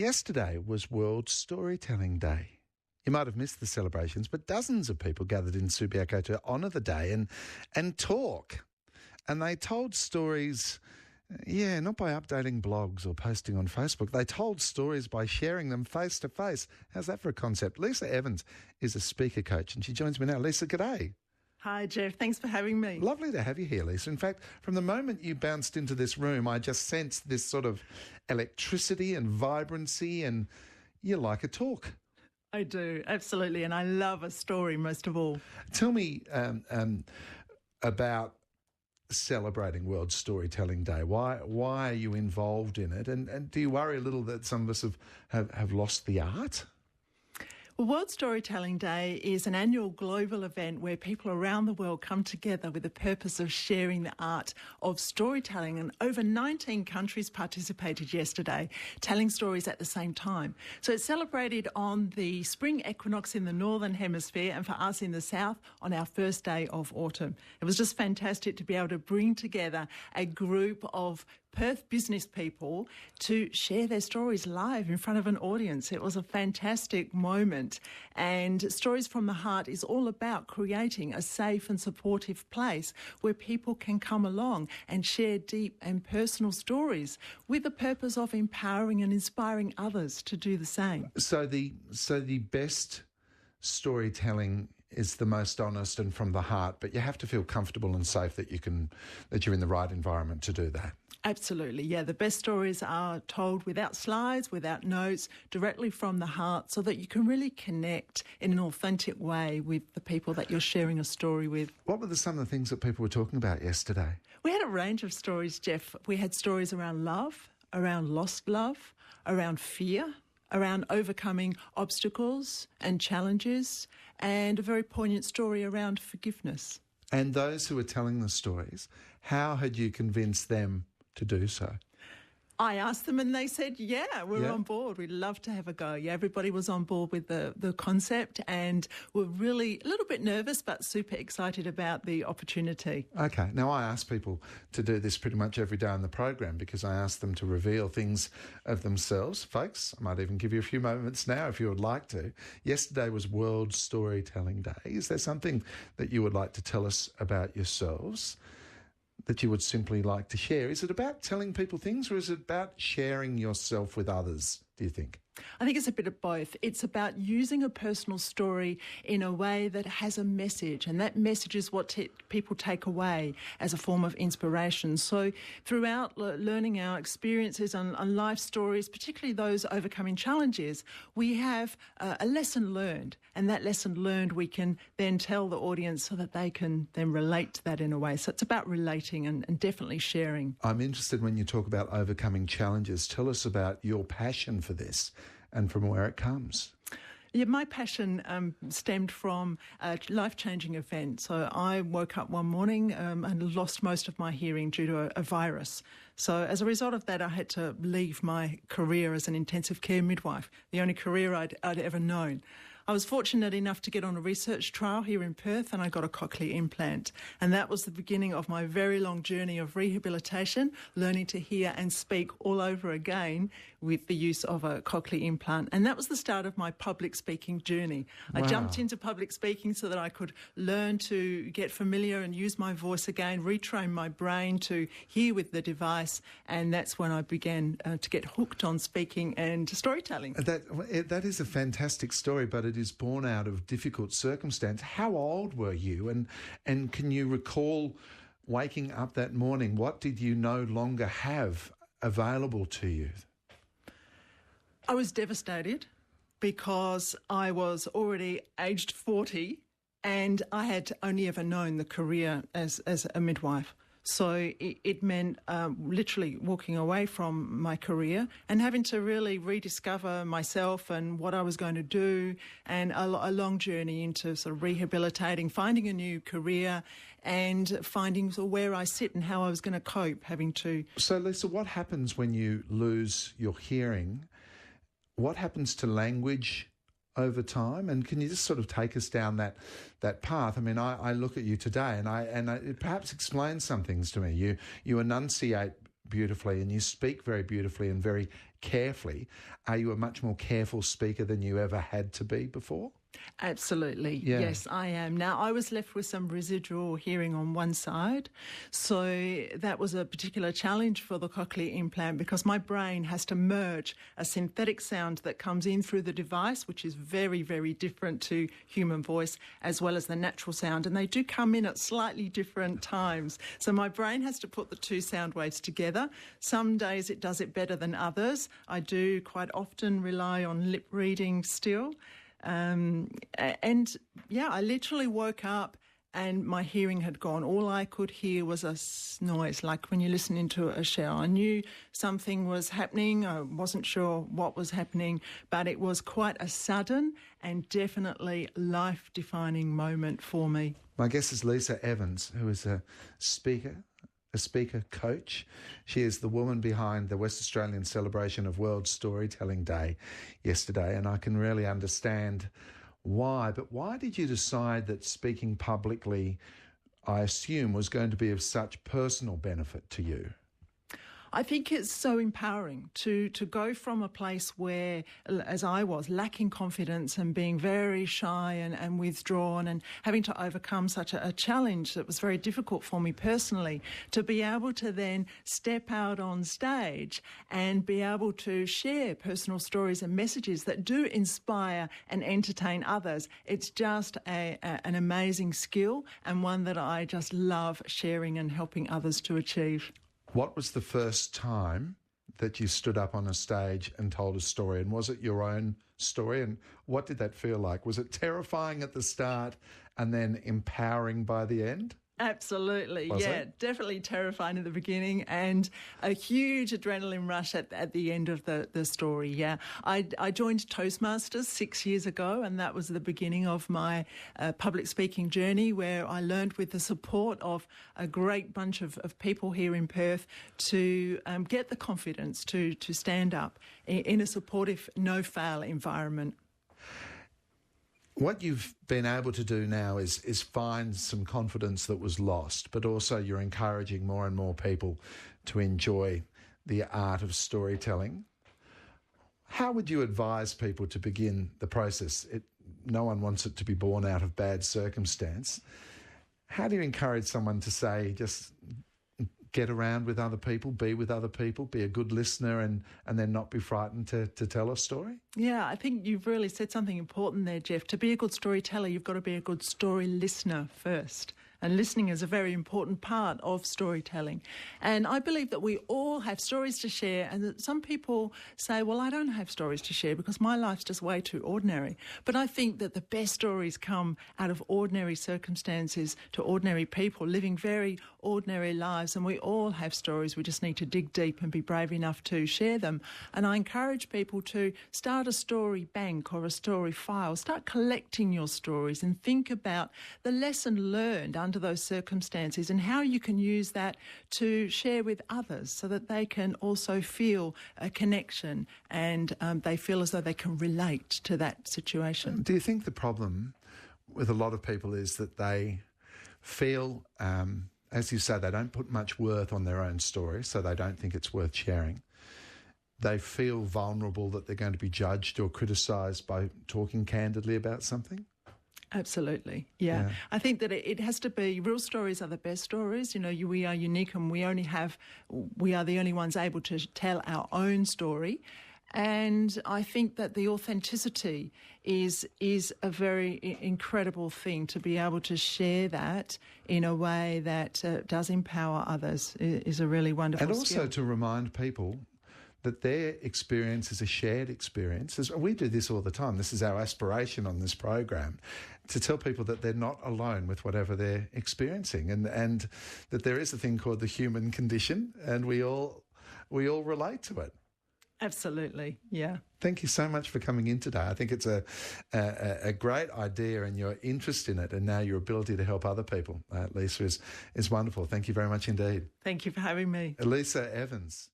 Yesterday was World Storytelling Day. You might have missed the celebrations, but dozens of people gathered in Subiaco to honour the day and talk. And they told stories, not by updating blogs or posting on Facebook. They told stories by sharing them face to face. How's that for a concept? Lisa Evans is a speaker coach and she joins me now. Lisa, g'day. Hi, Geoff. Thanks for having me. Lovely to have you here, Lisa. In fact, from the moment you bounced into this room, I just sensed this sort of electricity and vibrancy, and you like a talk. I do, absolutely, and I love a story most of all. Tell me about celebrating World Storytelling Day. Why are you involved in it? And do you worry a little that some of us have lost the art? Well, World Storytelling Day is an annual global event where people around the world come together with the purpose of sharing the art of storytelling. And over 19 countries participated yesterday, telling stories at the same time. So it's celebrated on the spring equinox in the Northern Hemisphere, and for us in the South on our first day of autumn. It was just fantastic to be able to bring together a group of Perth business people to share their stories live in front of an audience. It was a fantastic moment, and Stories from the Heart is all about creating a safe and supportive place where people can come along and share deep and personal stories with the purpose of empowering and inspiring others to do the same. So the best storytelling is the most honest and from the heart, but you have to feel comfortable and safe that you're in the right environment to do that. Absolutely, yeah. The best stories are told without slides, without notes, directly from the heart, so that you can really connect in an authentic way with the people that you're sharing a story with. What were some of the things that people were talking about yesterday? We had a range of stories, Geoff. We had stories around love, around lost love, around fear, around overcoming obstacles and challenges, and a very poignant story around forgiveness. And those who were telling the stories, how had you convinced them to do so? I asked them and they said, we're on board. We'd love to have a go. Yeah, everybody was on board with the concept and were really a little bit nervous but super excited about the opportunity. Okay. Now, I ask people to do this pretty much every day on the program because I ask them to reveal things of themselves. Folks, I might even give you a few moments now if you would like to. Yesterday was World Storytelling Day. Is there something that you would like to tell us about yourselves that you would simply like to share? Is it about telling people things or is it about sharing yourself with others, do you think? I think it's a bit of both. It's about using a personal story in a way that has a message, and that message is what people take away as a form of inspiration. So throughout learning our experiences and life stories, particularly those overcoming challenges, we have a lesson learned, and that lesson learned we can then tell the audience so that they can then relate to that in a way. So it's about relating and definitely sharing. I'm interested when you talk about overcoming challenges. Tell us about your passion for this and from where it comes. Yeah, my passion stemmed from a life-changing event. So I woke up one morning and lost most of my hearing due to a virus. So as a result of that, I had to leave my career as an intensive care midwife, the only career I'd ever known. I was fortunate enough to get on a research trial here in Perth and I got a cochlear implant. And that was the beginning of my very long journey of rehabilitation, learning to hear and speak all over again with the use of a cochlear implant. And that was the start of my public speaking journey. Wow. I jumped into public speaking so that I could learn to get familiar and use my voice again, retrain my brain to hear with the device. And that's when I began to get hooked on speaking and storytelling. That is a fantastic story, but it is born out of difficult circumstance. How old were you? And can you recall waking up that morning? What did you no longer have available to you? I was devastated because I was already aged 40 and I had only ever known the career as a midwife. So it meant literally walking away from my career and having to really rediscover myself and what I was going to do, and a long journey into sort of rehabilitating, finding a new career and finding sort of where I sit and how I was going to cope, having to... So, Lisa, what happens when you lose your hearing? What happens to language over time? And can you just sort of take us down that path? I mean, I look at you today and it perhaps explains some things to me. You enunciate beautifully and you speak very beautifully and very carefully. Are you a much more careful speaker than you ever had to be before? Absolutely. Yeah. Yes, I am. Now, I was left with some residual hearing on one side. So that was a particular challenge for the cochlear implant because my brain has to merge a synthetic sound that comes in through the device, which is very, very different to human voice, as well as the natural sound. And they do come in at slightly different times. So my brain has to put the two sound waves together. Some days it does it better than others. I do quite often rely on lip reading still. I literally woke up and my hearing had gone. All I could hear was a noise, like when you listen into a shower. I knew something was happening. I wasn't sure what was happening, but it was quite a sudden and definitely life-defining moment for me. My guest is Lisa Evans, who is a speaker coach. She is the woman behind the West Australian celebration of World Storytelling Day yesterday, and I can really understand why. But why did you decide that speaking publicly, I assume, was going to be of such personal benefit to you? I think it's so empowering to go from a place where, as I was, lacking confidence and being very shy and withdrawn and having to overcome such a challenge that was very difficult for me personally, to be able to then step out on stage and be able to share personal stories and messages that do inspire and entertain others. It's just an amazing skill and one that I just love sharing and helping others to achieve. What was the first time that you stood up on a stage and told a story? And was it your own story? And what did that feel like? Was it terrifying at the start and then empowering by the end? Absolutely, Was yeah. it? Definitely terrifying at the beginning and a huge adrenaline rush at the end of the story, yeah. I joined Toastmasters 6 years ago, and that was the beginning of my public speaking journey, where I learned, with the support of a great bunch of people here in Perth, to get the confidence to stand up in a supportive, no-fail environment. What you've been able to do now is find some confidence that was lost, but also you're encouraging more and more people to enjoy the art of storytelling. How would you advise people to begin the process? No one wants it to be born out of bad circumstance. How do you encourage someone to say, just get around with other people, be with other people, be a good listener and then not be frightened to tell a story? Yeah, I think you've really said something important there, Geoff. To be a good storyteller, you've got to be a good story listener first. And listening is a very important part of storytelling. And I believe that we all have stories to share, and that some people say, well, I don't have stories to share because my life's just way too ordinary. But I think that the best stories come out of ordinary circumstances to ordinary people living very ordinary lives. And we all have stories. We just need to dig deep and be brave enough to share them. And I encourage people to start a story bank or a story file. Start collecting your stories and think about the lesson learned under those circumstances and how you can use that to share with others so that they can also feel a connection and they feel as though they can relate to that situation. Do you think the problem with a lot of people is that they feel, as you say, they don't put much worth on their own story, so they don't think it's worth sharing? They feel vulnerable that they're going to be judged or criticised by talking candidly about something? Absolutely, yeah. I think that it has to be, real stories are the best stories. You know, we are unique and we are the only ones able to tell our own story. And I think that the authenticity is a very incredible thing, to be able to share that in a way that does empower others is a really wonderful skill. And also to remind people that their experience is a shared experience. We do this all the time. This is our aspiration on this program, to tell people that they're not alone with whatever they're experiencing, and that there is a thing called the human condition, and we all relate to it. Absolutely, yeah. Thank you so much for coming in today. I think it's a great idea, and your interest in it, and now your ability to help other people, Lisa, is wonderful. Thank you very much indeed. Thank you for having me. Lisa Evans.